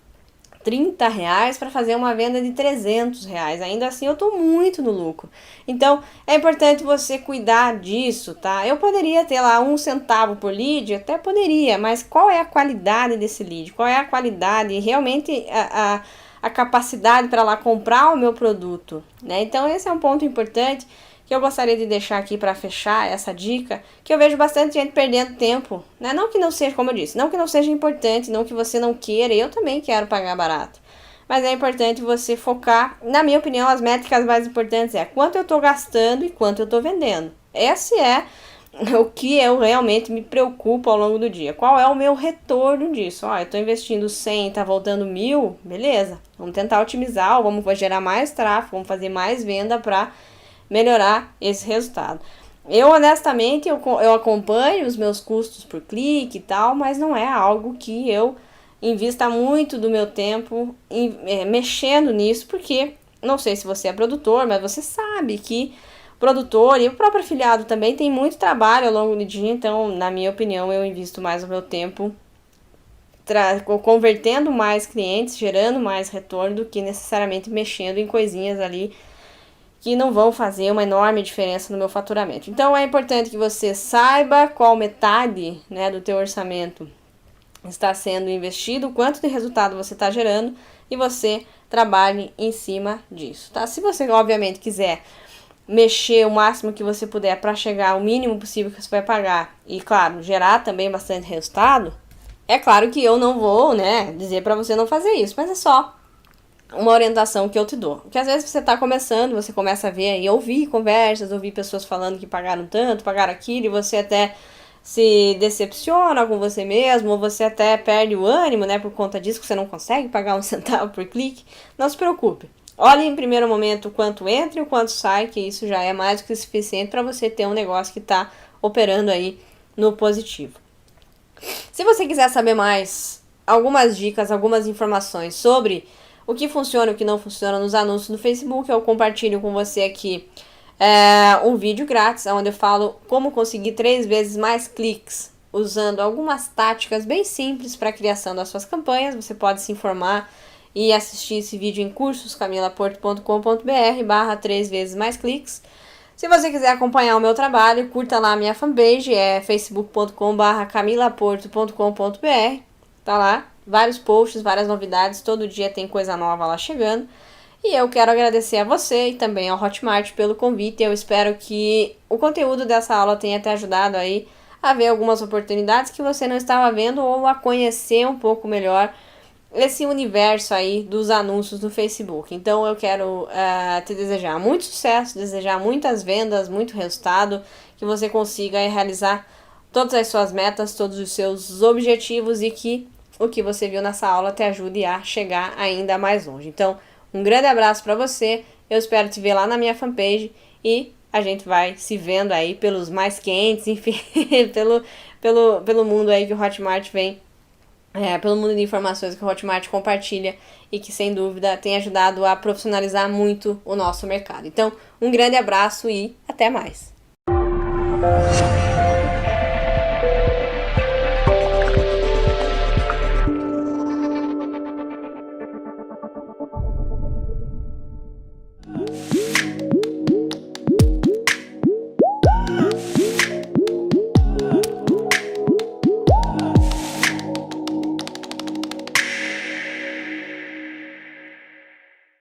R$30 para fazer uma venda de R$300. Ainda assim eu estou muito no lucro. Então é importante você cuidar disso, tá? Eu poderia ter lá 1 centavo por lead, até poderia, mas qual é a qualidade desse lead? Qual é a qualidade, realmente a capacidade para lá comprar o meu produto, né? Então esse é um ponto importante que eu gostaria de deixar aqui para fechar essa dica, que eu vejo bastante gente perdendo tempo, né? Não que não seja, como eu disse, não que não seja importante, não que você não queira, eu também quero pagar barato, mas é importante você focar, na minha opinião, as métricas mais importantes é quanto eu estou gastando e quanto eu estou vendendo. Esse é o que eu realmente me preocupo ao longo do dia. Qual é o meu retorno disso? Eu estou investindo 100, tá voltando 1.000, beleza, vamos tentar otimizar, vamos gerar mais tráfego, vamos fazer mais venda para melhorar esse resultado. Eu honestamente, eu acompanho os meus custos por clique e tal, mas não é algo que eu invista muito do meu tempo mexendo nisso, porque não sei se você é produtor, mas você sabe que o produtor e o próprio afiliado também tem muito trabalho ao longo do dia, então na minha opinião eu invisto mais o meu tempo convertendo mais clientes, gerando mais retorno do que necessariamente mexendo em coisinhas ali que não vão fazer uma enorme diferença no meu faturamento. Então é importante que você saiba qual metade, né, do teu orçamento está sendo investido, quanto de resultado você está gerando e você trabalhe em cima disso, tá? Se você obviamente quiser mexer o máximo que você puder para chegar ao mínimo possível que você vai pagar e, claro, gerar também bastante resultado, é claro que eu não vou, né, dizer para você não fazer isso, mas é só uma orientação que eu te dou. Porque às vezes você está começando, você começa a ver e ouvir conversas, ouvir pessoas falando que pagaram tanto, pagaram aquilo, e você até se decepciona com você mesmo, ou você até perde o ânimo, né, por conta disso, que você não consegue pagar 1 centavo por clique. Não se preocupe. Olhe em primeiro momento o quanto entra e o quanto sai, que isso já é mais do que suficiente para você ter um negócio que está operando aí no positivo. Se você quiser saber mais, algumas dicas, algumas informações sobre o que funciona e o que não funciona nos anúncios do Facebook, eu compartilho com você aqui um vídeo grátis, onde eu falo como conseguir 3 vezes mais cliques, usando algumas táticas bem simples para a criação das suas campanhas. Você pode se informar e assistir esse vídeo em cursoscamilaporto.com.br/3 vezes mais cliques. Se você quiser acompanhar o meu trabalho, curta lá a minha fanpage, é facebook.com/camilaporto.com.br. Tá lá, vários posts, várias novidades, todo dia tem coisa nova lá chegando. E eu quero agradecer a você e também ao Hotmart pelo convite. Eu espero que o conteúdo dessa aula tenha te ajudado aí a ver algumas oportunidades que você não estava vendo ou a conhecer um pouco melhor esse universo aí dos anúncios no Facebook. Então eu quero te desejar muito sucesso, desejar muitas vendas, muito resultado, que você consiga realizar todas as suas metas, todos os seus objetivos e que o que você viu nessa aula te ajude a chegar ainda mais longe. Então, um grande abraço para você, eu espero te ver lá na minha fanpage e a gente vai se vendo aí pelos mais quentes, enfim, pelo mundo aí que o Hotmart vem, pelo mundo de informações que o Hotmart compartilha e que sem dúvida tem ajudado a profissionalizar muito o nosso mercado. Então, um grande abraço e até mais!